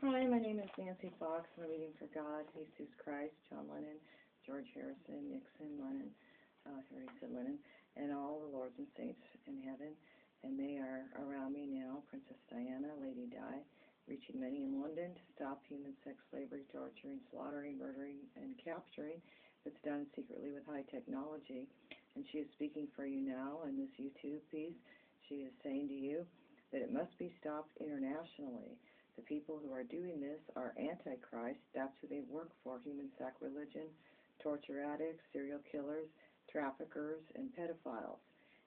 Hi, my name is Nancy Fox. I'm reading for God, Jesus Christ, John Lennon, George Harrison, Nixon, Lennon, I already said Lennon, and all the lords and saints in heaven. And they are around me now, Princess Diana, Lady Di, reaching many in London to stop human sex slavery, torturing, slaughtering, murdering, and capturing that's done secretly with high technology. And she is speaking for you now in this YouTube piece. She is saying to you that it must be stopped internationally. The people who are doing this are antichrist. That's who they work for: human sacrilegion, torture addicts, serial killers, traffickers, and pedophiles.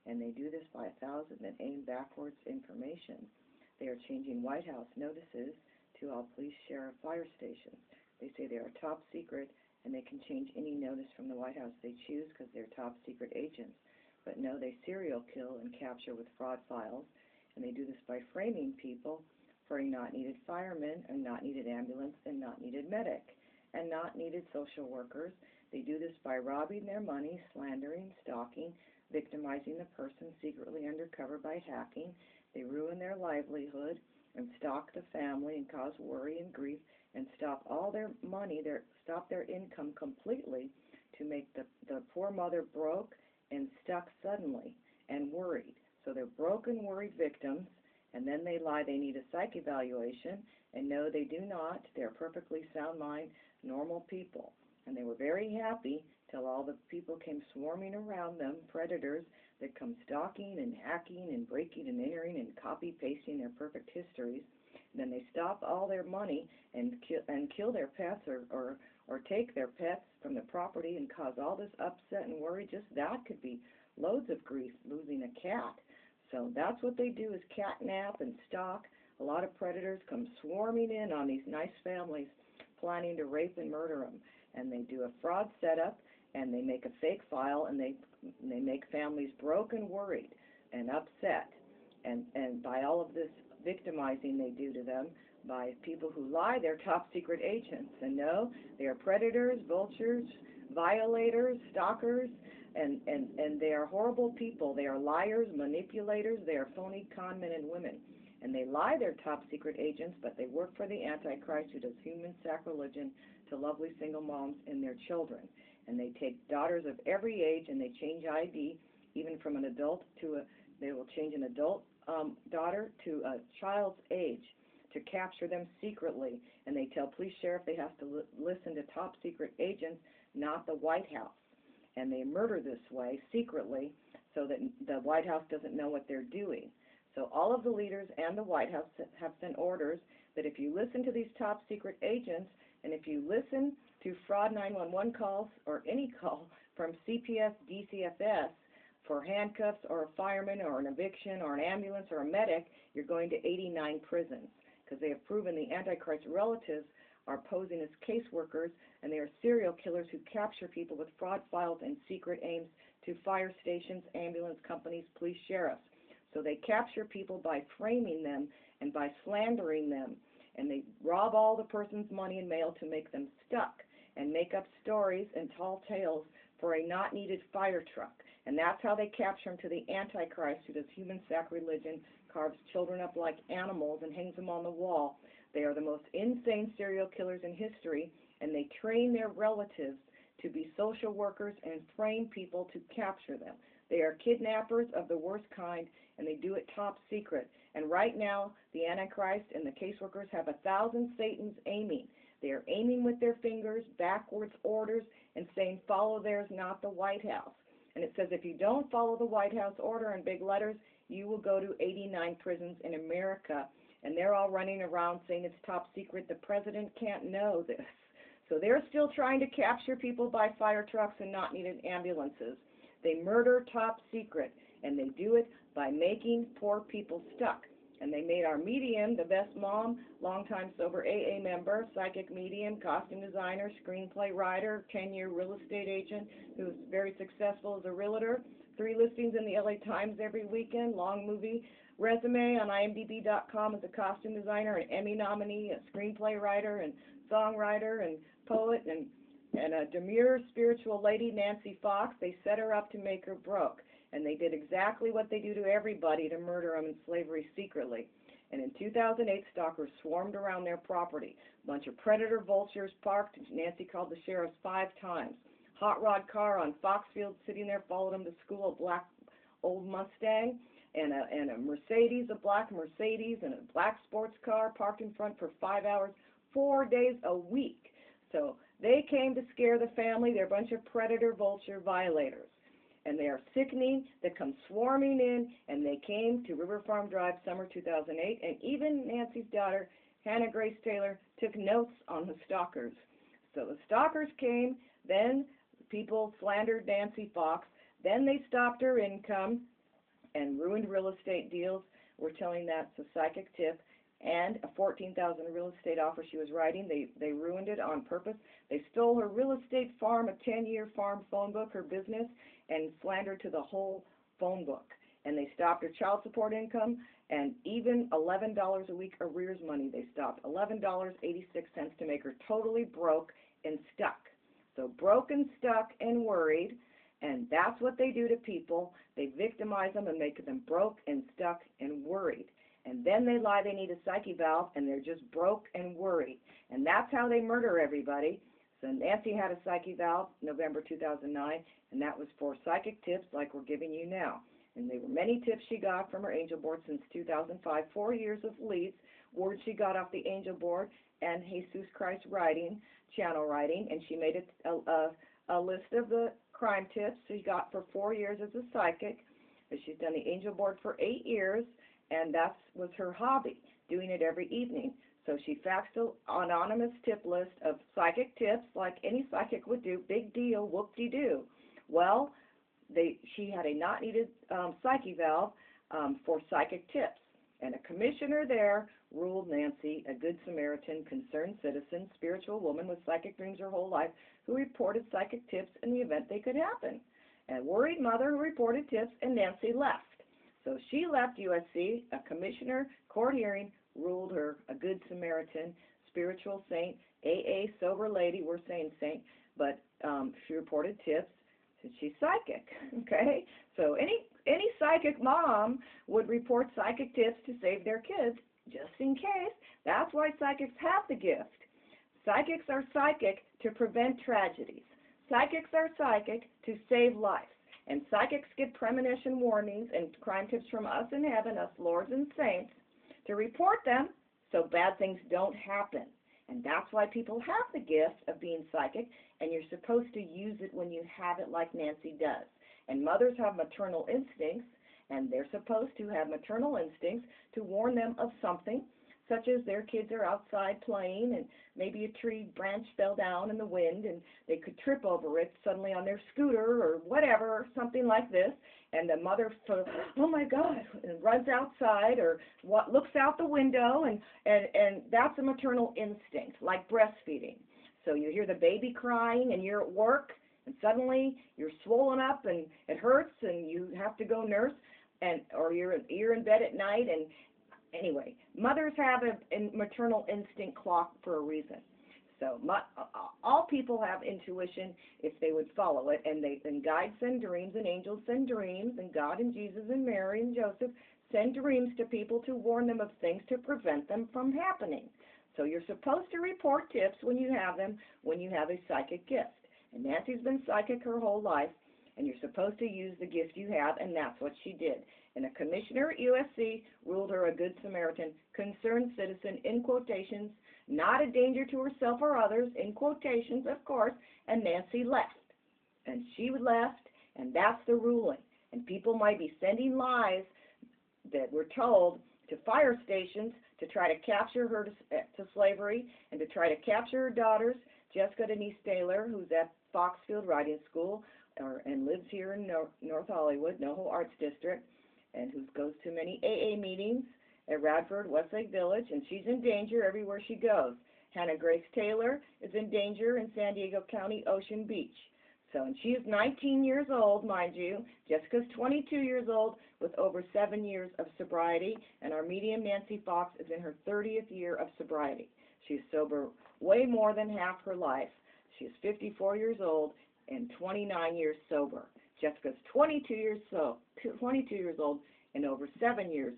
And they do this by 1,000 and aim backwards information. They are changing White House notices to all police, sheriff, fire stations. They say they are top secret, and they can change any notice from the White House they choose because they're top secret agents. But no, they serial kill and capture with fraud files, and they do this by framing people for a not needed fireman, a not needed ambulance, and not needed medic, and not needed social workers. They do this by robbing their money, slandering, stalking, victimizing the person secretly undercover by hacking. They ruin their livelihood and stalk the family and cause worry and grief and stop all their money, stop their income completely to make the poor mother broke and stuck suddenly and worried. So they're broken, worried victims. And then they lie they need a psych evaluation, and no, they do not. They're perfectly sound mind, normal people. And they were very happy till all the people came swarming around them, predators that come stalking and hacking and breaking and entering and copy-pasting their perfect histories. And then they stop all their money and kill their pets or take their pets from the property and cause all this upset and worry. Just that could be loads of grief, losing a cat. So that's what they do, is catnap and stalk. A lot of predators come swarming in on these nice families, planning to rape and murder them. And they do a fraud setup, and they make a fake file, and they make families broken, worried, and upset. And by all of this victimizing they do to them, by people who lie they're top secret agents. And no, they are predators, vultures, violators, stalkers, and they are horrible people. They are liars, manipulators, they are phony con men and women. And they lie they're top secret agents, but they work for the Antichrist, who does human sacrilegion to lovely single moms and their children. And they take daughters of every age and they change ID, even from an adult to they will change an adult daughter to a child's age to capture them secretly. And they tell police, sheriff they have to listen to top secret agents, not the White House. And they murder this way, secretly, so that the White House doesn't know what they're doing. So all of the leaders and the White House have sent orders that if you listen to these top secret agents, and if you listen to fraud 911 calls or any call from CPS, DCFS for handcuffs or a fireman or an eviction or an ambulance or a medic, you're going to 89 prisons, because they have proven the Antichrist relatives are posing as caseworkers, and they are serial killers who capture people with fraud files and secret aims to fire stations, ambulance companies, police, sheriffs. So they capture people by framing them and by slandering them, and they rob all the person's money and mail to make them stuck and make up stories and tall tales for a not needed fire truck. And that's how they capture them to the Antichrist, who does human sacrilegion, carves children up like animals and hangs them on the wall. They are the most insane serial killers in history, and they train their relatives to be social workers and frame people to capture them. They are kidnappers of the worst kind, and they do it top secret. And right now, the Antichrist and the caseworkers have 1,000 Satans aiming. They are aiming with their fingers, backwards orders, and saying, follow theirs, not the White House. And it says if you don't follow the White House order in big letters, you will go to 89 prisons in America. And they're all running around saying it's top secret. The president can't know this. So they're still trying to capture people by fire trucks and not needed ambulances. They murder top secret, and they do it by making poor people stuck. And they made our medium, the best mom, longtime sober AA member, psychic medium, costume designer, screenplay writer, 10-year real estate agent who's very successful as a realtor, 3 listings in the LA Times every weekend, long movie resume on IMDb.com as a costume designer, an Emmy nominee, a screenplay writer and songwriter and poet, and a demure spiritual lady, Nancy Fox. They set her up to make her broke. And they did exactly what they do to everybody to murder them in slavery secretly. And in 2008, stalkers swarmed around their property. A bunch of predator vultures parked. Nancy called the sheriff 5 times. Hot rod car on Foxfield sitting there, followed him to school, a black old Mustang, and a Mercedes, a black Mercedes, and a black sports car parked in front for 5 hours, 4 days a week. So they came to scare the family. They're a bunch of predator vulture violators. And they are sickening. They come swarming in, and they came to River Farm Drive summer 2008, and even Nancy's daughter, Hannah Grace Taylor, took notes on the stalkers. So the stalkers came, then people slandered Nancy Fox, then they stopped her income and ruined real estate deals. We're telling that's a psychic tip. And a $14,000 real estate offer she was writing, they ruined it on purpose. They stole her real estate farm, a 10-year farm phone book, her business, and slandered to the whole phone book. And they stopped her child support income, and even $11 a week arrears money they stopped. $11.86 to make her totally broke and stuck. So broke and stuck and worried, and that's what they do to people. They victimize them and make them broke and stuck and worried. And then they lie they need a psyche valve, and they're just broke and worried. And that's how they murder everybody. So Nancy had a psyche valve November 2009, and that was for psychic tips like we're giving you now. And there were many tips she got from her angel board since 2005, 4 years of leads, words she got off the angel board, and Jesus Christ writing, channel writing, and she made a list of the crime tips she got for 4 years as a psychic. She's done the angel board for 8 years, and that was her hobby, doing it every evening. So she faxed an anonymous tip list of psychic tips like any psychic would do. Big deal, whoop-de-doo. Well, she had a not-needed psyche valve for psychic tips. And a commissioner there ruled Nancy a good Samaritan, concerned citizen, spiritual woman with psychic dreams her whole life who reported psychic tips in the event they could happen. A worried mother who reported tips, and Nancy left. So she left USC, a commissioner, court hearing, ruled her a good Samaritan, spiritual saint, AA, sober lady, we're saying saint, but she reported tips, so she's psychic, okay? So any psychic mom would report psychic tips to save their kids, just in case. That's why psychics have the gift. Psychics are psychic to prevent tragedies. Psychics are psychic to save lives. And psychics get premonition warnings and crime tips from us in heaven, us lords and saints, to report them so bad things don't happen. And that's why people have the gift of being psychic, and you're supposed to use it when you have it like Nancy does. And mothers have maternal instincts, and they're supposed to have maternal instincts to warn them of something, such as their kids are outside playing and maybe a tree branch fell down in the wind and they could trip over it suddenly on their scooter or whatever, or something like this, and the mother, oh my God, and runs outside or looks out the window, and that's a maternal instinct, like breastfeeding. So you hear the baby crying and you're at work and suddenly you're swollen up and it hurts and you have to go nurse, or you're in bed at night. And anyway, mothers have a maternal instinct clock for a reason. So all people have intuition if they would follow it, and guides send dreams, and angels send dreams, and God and Jesus and Mary and Joseph send dreams to people to warn them of things to prevent them from happening. So you're supposed to report tips when you have them, when you have a psychic gift. And Nancy's been psychic her whole life, and you're supposed to use the gift you have, and that's what she did. And a commissioner at USC ruled her a good Samaritan, concerned citizen, in quotations, not a danger to herself or others, in quotations, of course, and Nancy left. And she left, and that's the ruling. And people might be sending lies that we're told to fire stations to try to capture her to slavery and to try to capture her daughters, Jessica Denise Taylor, who's at Foxfield Riding School and lives here in North Hollywood, NoHo Arts District, and who goes to many AA meetings at Radford, Westlake Village, and she's in danger everywhere she goes. Hannah Grace Taylor is in danger in San Diego County, Ocean Beach. So, and she is 19 years old, mind you. Jessica's 22 years old with over 7 years of sobriety, and our medium, Nancy Fox, is in her 30th year of sobriety. She's sober way more than half her life. She is 54 years old and 29 years sober. Jessica's 22 years old and over 7 years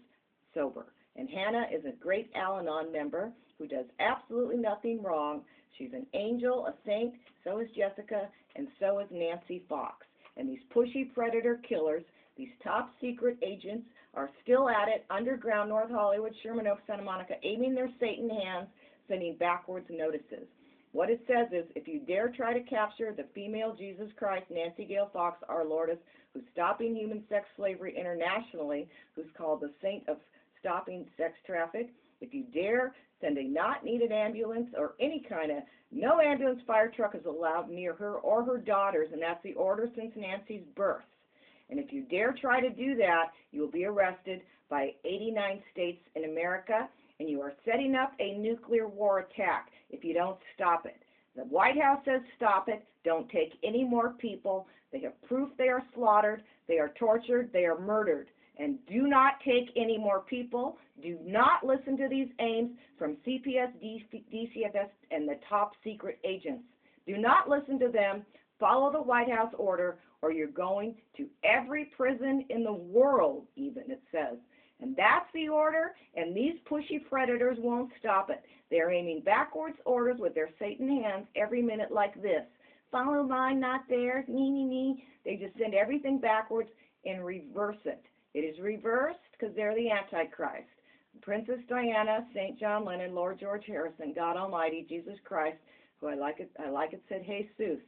sober. And Hannah is a great Al-Anon member who does absolutely nothing wrong. She's an angel, a saint, so is Jessica, and so is Nancy Fox. And these pushy predator killers, these top secret agents, are still at it, underground, North Hollywood, Sherman Oaks, Santa Monica, aiming their Satan hands, sending backwards notices. What it says is, if you dare try to capture the female Jesus Christ, Nancy Gail Fox, our Lordess, who's stopping human sex slavery internationally, who's called the saint of stopping sex traffic, if you dare send a not needed ambulance or any kind of, no ambulance fire truck is allowed near her or her daughters, and that's the order since Nancy's birth. And if you dare try to do that, you will be arrested by 89 states in America, and you are setting up a nuclear war attack if you don't stop it. The White House says stop it. Don't take any more people. They have proof they are slaughtered, they are tortured, they are murdered. And do not take any more people. Do not listen to these aims from CPS, DCFS, and the top secret agents. Do not listen to them. Follow the White House order, or you're going to every prison in the world, even, it says. And that's the order, and these pushy predators won't stop it. They're aiming backwards orders with their Satan hands every minute like this. Follow mine, not theirs, me. They just send everything backwards and reverse it. It is reversed because they're the Antichrist. Princess Diana, St. John Lennon, Lord George Harrison, God Almighty, Jesus Christ, who I like it said Jesus.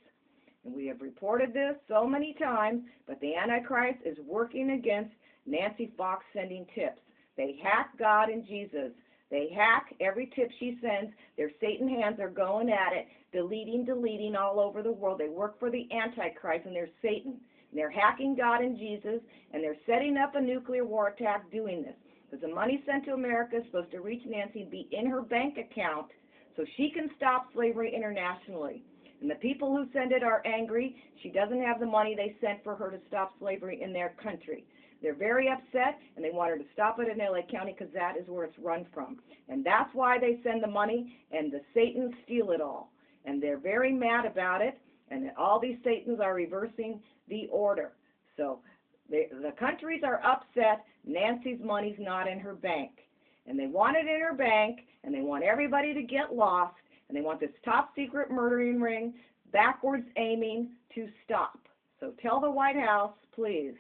And we have reported this so many times, but the Antichrist is working against Nancy Fox sending tips. They hack God and Jesus. They hack every tip she sends. Their Satan hands are going at it, deleting all over the world. They work for the Antichrist, and they're Satan. And they're hacking God and Jesus, and they're setting up a nuclear war attack doing this. Because the money sent to America is supposed to reach Nancy, be in her bank account, so she can stop slavery internationally. And the people who send it are angry. She doesn't have the money they sent for her to stop slavery in their country. They're very upset, and they want her to stop it in LA County because that is where it's run from. And that's why they send the money, and the Satans steal it all. And they're very mad about it, and all these Satans are reversing the order. So the countries are upset. Nancy's money's not in her bank. And they want it in her bank, and they want everybody to get lost, and they want this top secret murdering ring backwards aiming to stop. So tell the White House, please.